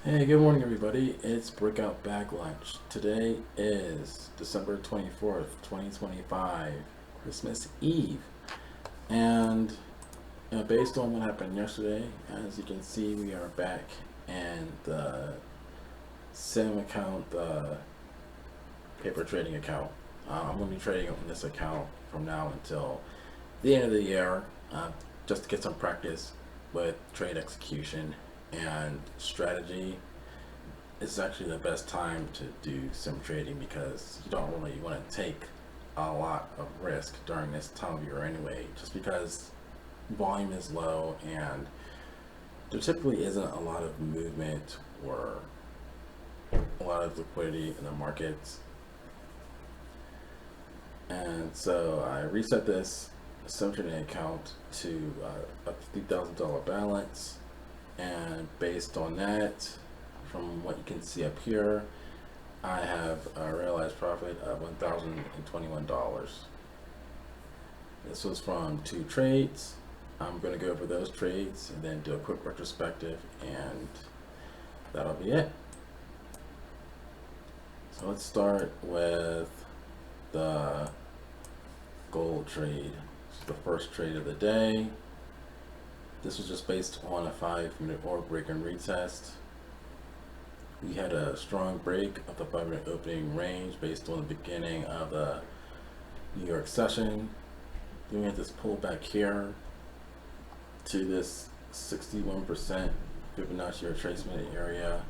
Hey, good morning, everybody. It's Breakout Bag Lunch. Today is December 24th, 2025, Christmas Eve. And based on what happened yesterday, as you can see, we are back in the same account, the paper trading account. I'm going to be trading on this account from now until the end of the year, just to get some practice with trade execution and strategy. It's actually the best time to do sim trading because you don't really want to take a lot of risk during this time of year anyway, just because volume is low and there typically isn't a lot of movement or a lot of liquidity in the markets. And so I reset this sim trading account to a $50,000 balance, and based on that, from what you can see up here, I have a realized profit of $1,021. This was from two trades. I'm going to go over those trades and then do a quick retrospective, and that'll be it. So let's start with the gold trade. This is the first trade of the day. This was just based on a 5-minute order break and retest. We had a strong break of the 5-minute opening range based on the beginning of the New York session. Then we had this pullback here to this 61% Fibonacci retracement area.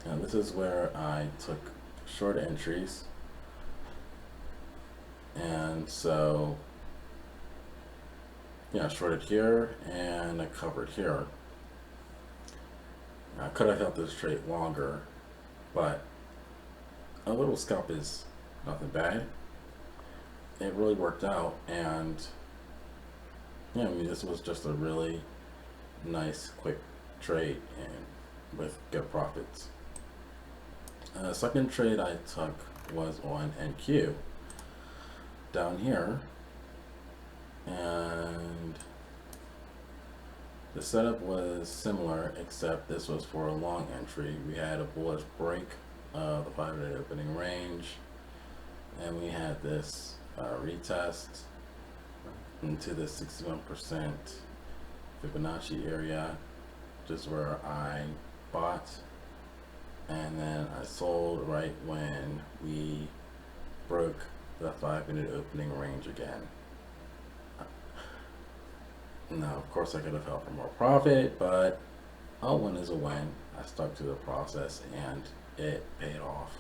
And this is where I took short entries. And so, I shorted here and I covered here. I could have held this trade longer, but a little scalp is nothing bad. It really worked out, and this was just a really nice, quick trade and with good profits. Second trade I took was on NQ down here, and the setup was similar, except this was for a long entry. We had a bullish break of the 5-minute opening range, and we had this retest into the 61% Fibonacci area, which is where I bought, and then I sold right when we broke the 5-minute opening range again. Now, of course, I could have held for more profit, but a win is a win. I stuck to the process and it paid off.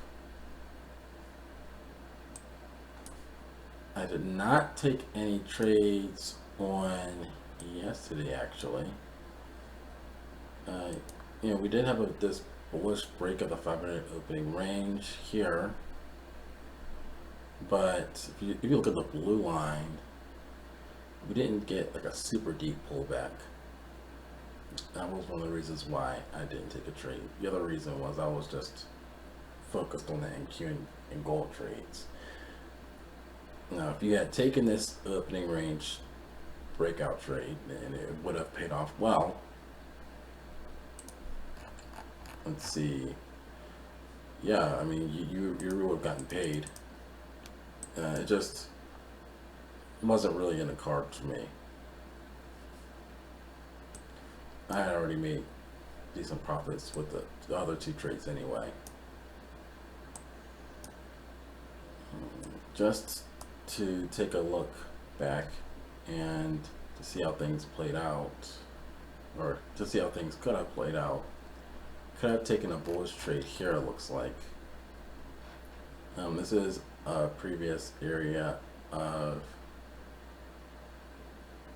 I did not take any trades on yesterday, actually. We did have this bullish break of the 5-minute opening range here, but if you look at the blue line, we didn't get like a super deep pullback. That was one of the reasons why I didn't take a trade. The other reason was I was just focused on the NQ and gold trades. Now, if you had taken this opening range breakout trade, then it would have paid off well. Let's see. Yeah, I mean, you would have gotten paid. It just wasn't really in the cards for me. I had already made decent profits with the other two trades anyway. Just to take a look back and to see how things played out, or to see how things could have played out. Could have taken a bullish trade here, it looks like. This is a previous area of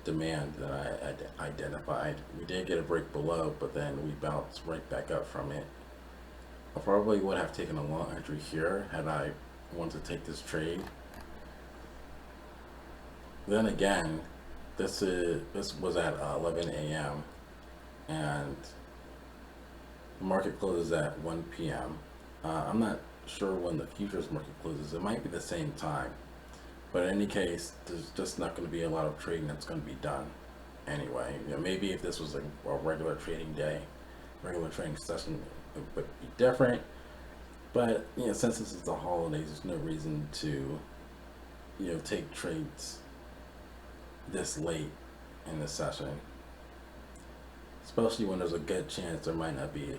demand that I identified. We did get a break below, but then we bounced right back up from it. I probably would have taken a long entry here had I wanted to take this trade. Then again, this was at 11 a.m. and the market closes at 1 p.m. I'm not sure when the futures market closes. It might be the same time. But in any case, there's just not going to be a lot of trading that's going to be done. anyway. Maybe if this was a regular trading day, regular trading session, it would be different. But since this is the holidays, there's no reason to take trades this late in the session, especially when there's a good chance there might not be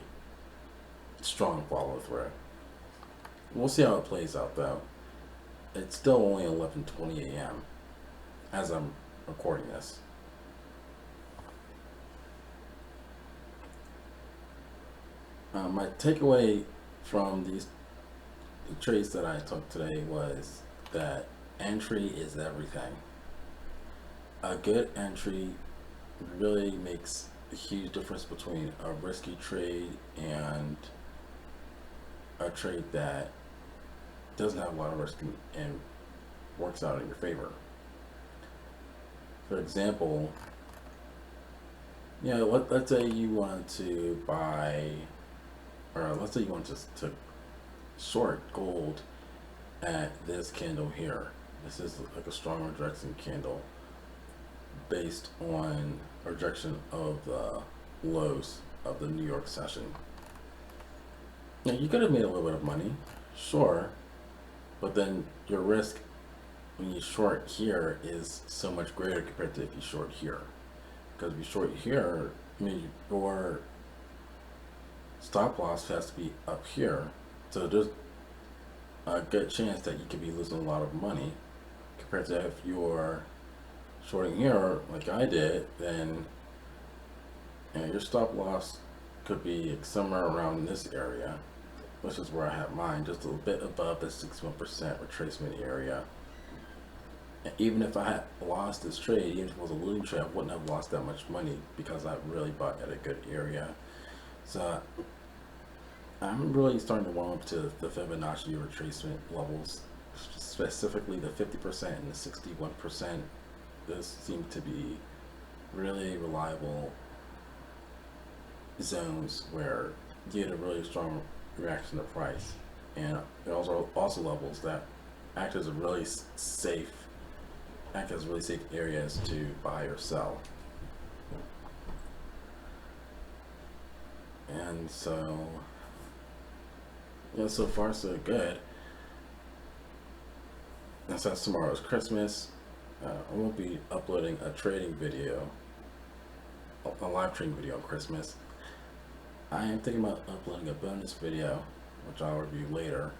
a strong follow through. We'll see how it plays out though. It's still only 11:20 a.m. as I'm recording this. My takeaway from the trades that I took today was that entry is everything. A good entry really makes a huge difference between a risky trade and a trade that doesn't have a lot of risk and works out in your favor. For example, let's say you want to buy, or let's say you want to short gold at this candle here. This is like a strong rejection candle based on rejection of the lows of the New York session. Now you could have made a little bit of money, sure, but then your risk when you short here is so much greater compared to if you short here. Because if you short here, your stop loss has to be up here. So there's a good chance that you could be losing a lot of money compared to if you're shorting here like I did, then your stop loss could be somewhere around this area, which is where I have mine, just a bit above the 61% retracement area. And even if I had lost this trade, even if it was a losing trade, I wouldn't have lost that much money because I really bought at a good area. So I'm really starting to warm up to the Fibonacci retracement levels, specifically the 50% and the 61%. Those seem to be really reliable zones where you get a really strong reaction to price, and there are also levels that act as really safe areas to buy or sell. And so so far so good. And since tomorrow is Christmas, I won't be uploading a trading video, a live trading video on Christmas. I am thinking about uploading a bonus video, which I'll review later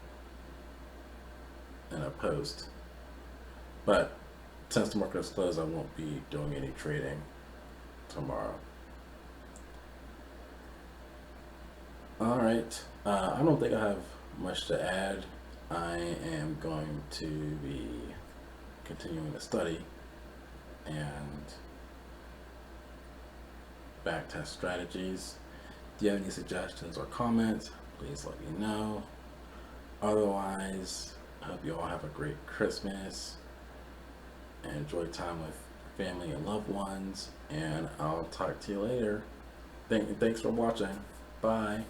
in a post. But since the market is closed, I won't be doing any trading tomorrow. Alright, I don't think I have much to add. I am going to be continuing to study and backtest strategies. If you have any suggestions or comments, please let me know. Otherwise, I hope you all have a great Christmas and enjoy time with family and loved ones, and I'll talk to you later. Thanks for watching. Bye.